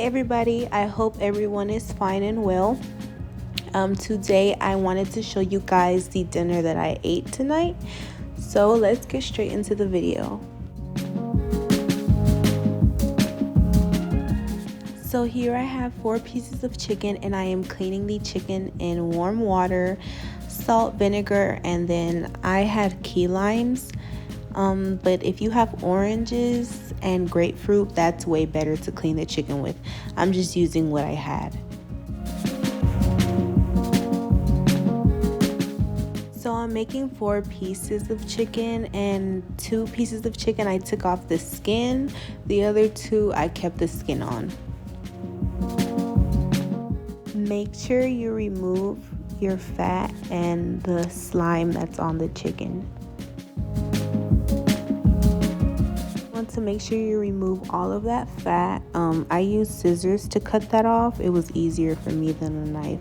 everybody, I hope everyone is fine and well. Today I wanted to show you guys the dinner that I ate tonight. So let's get straight into the video. So here I have 4 pieces of chicken and I am cleaning the chicken in warm water, salt, vinegar, and then I had key limes. But if you have oranges and grapefruit, that's way better to clean the chicken with. I'm just using what I had. So I'm making 4 pieces of chicken, and 2 pieces of chicken I took off the skin. The other 2 I kept the skin on. Make sure you remove your fat and the slime that's on the chicken. To make sure you remove all of that fat. I used scissors to cut that off. It was easier for me than a knife.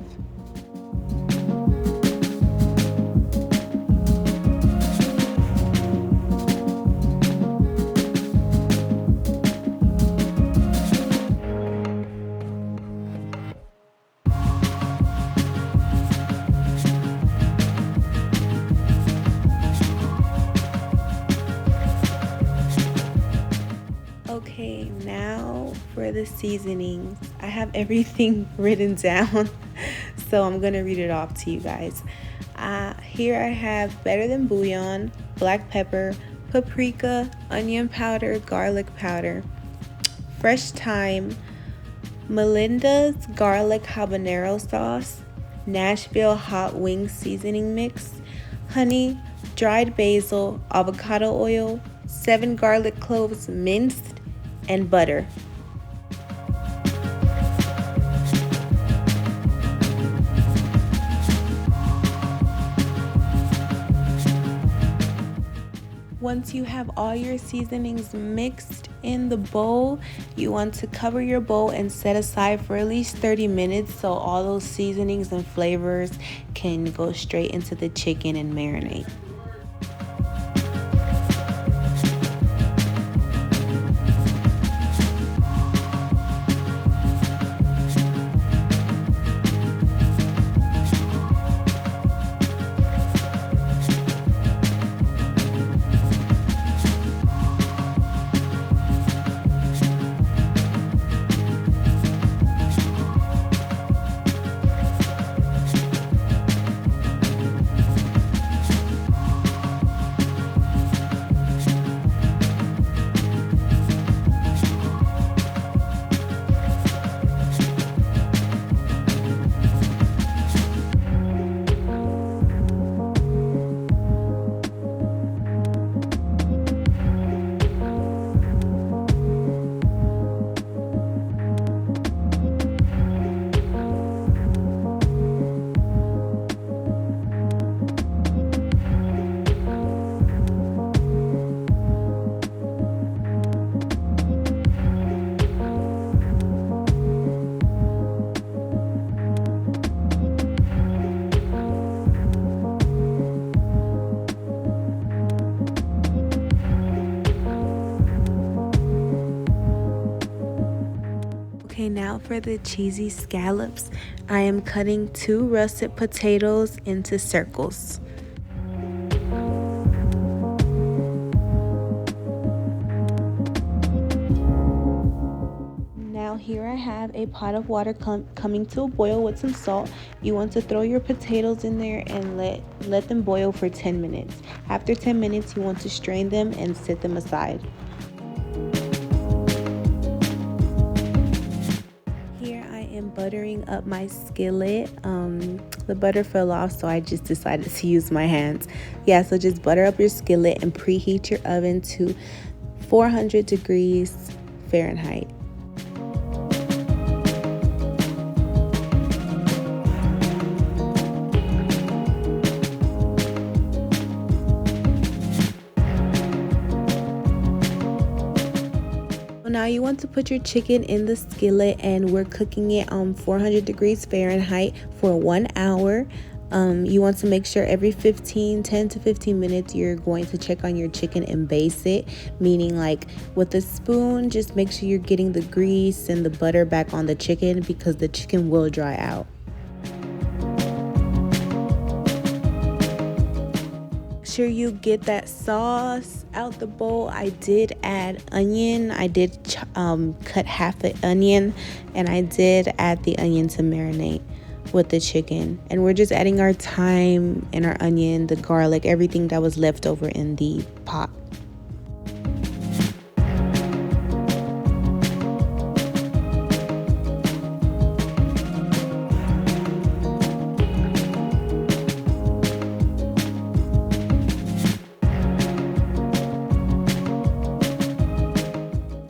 Okay, now for the seasonings. I have everything written down, so I'm gonna read it off to you guys. Here I have better than bouillon, black pepper, paprika, onion powder, garlic powder, fresh thyme, Melinda's garlic habanero sauce, Nashville hot wing seasoning mix, honey, dried basil, avocado oil, 7 garlic cloves minced, and butter. Once you have all your seasonings mixed in the bowl, you want to cover your bowl and set aside for at least 30 minutes so all those seasonings and flavors can go straight into the chicken and marinate. Okay, now for the cheesy scallops. I am cutting 2 russet potatoes into circles. Now here I have a pot of water coming to a boil with some salt. You want to throw your potatoes in there and let them boil for 10 minutes. After 10 minutes, you want to strain them and set them aside. Buttering up my skillet. The butter fell off, so I just decided to use my hands. Yeah, so just butter up your skillet and preheat your oven to 400 degrees Fahrenheit. Now you want to put your chicken in the skillet, and we're cooking it on 400 degrees Fahrenheit for 1 hour. You want to make sure every 10 to 15 minutes you're going to check on your chicken and baste it, meaning like with a spoon, just make sure you're getting the grease and the butter back on the chicken because the chicken will dry out. Make sure you get that sauce out the bowl. I did add onion. I did cut half the onion, and I did add the onion to marinate with the chicken. And we're just adding our thyme and our onion, the garlic, everything that was left over in the pot.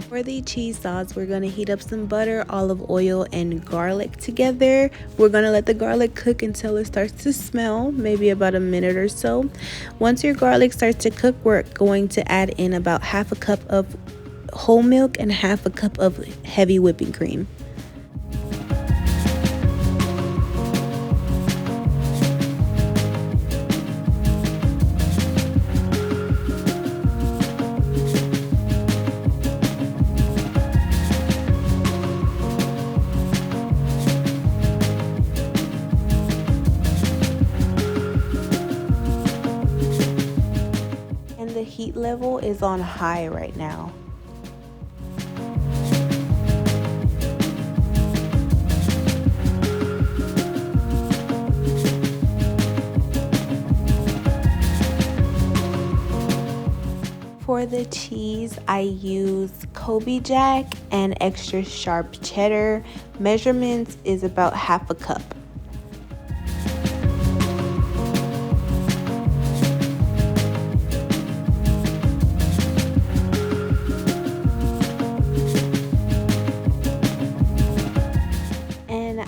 For the cheese sauce, we're going to heat up some butter, olive oil, and garlic together. We're going to let the garlic cook until it starts to smell, maybe about a minute or so. Once your garlic starts to cook, we're going to add in about half a cup of whole milk and half a cup of heavy whipping cream. The heat level is on high right now. For the cheese, I use Coby Jack and extra sharp cheddar. Measurements is about half a cup.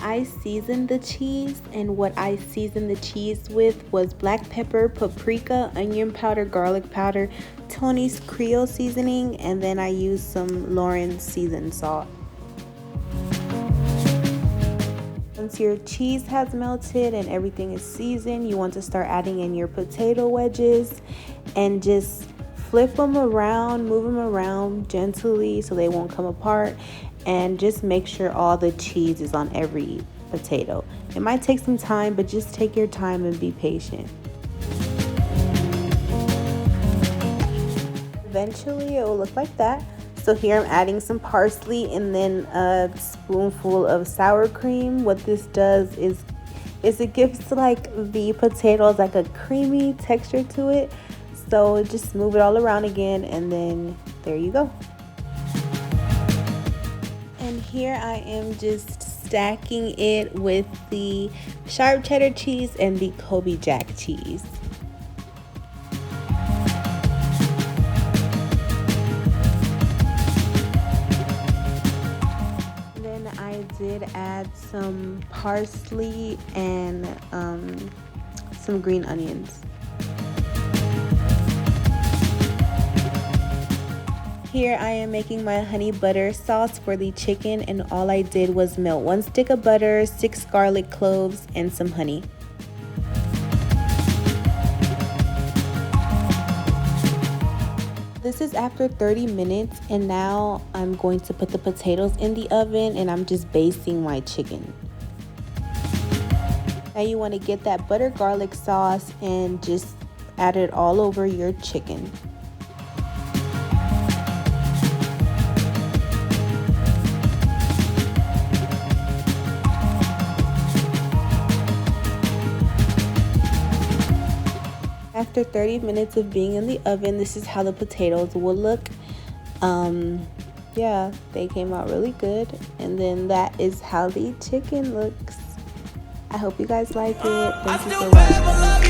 I seasoned the cheese, and what I seasoned the cheese with was black pepper, paprika, onion powder, garlic powder, Tony's Creole seasoning, and then I used some Lauren's seasoned salt. Once your cheese has melted and everything is seasoned, you want to start adding in your potato wedges and just flip them around, move them around gently so they won't come apart. And just make sure all the cheese is on every potato. It might take some time, but just take your time and be patient. Eventually, it will look like that. So here I'm adding some parsley and then a spoonful of sour cream. What this does is it gives like the potatoes like a creamy texture to it. So just move it all around again, and then there you go. And here I am just stacking it with the sharp cheddar cheese and the Coby Jack cheese. Then I did add some parsley and some green onions. Here I am making my honey butter sauce for the chicken, and all I did was melt 1 stick of butter, 6 garlic cloves, and some honey. This is after 30 minutes, and now I'm going to put the potatoes in the oven, and I'm just basting my chicken. Now you want to get that butter garlic sauce and just add it all over your chicken. After 30 minutes of being in the oven, this is how the potatoes will look. Yeah, they came out really good. And then that is how the chicken looks. I hope you guys like it. Thank you for watching.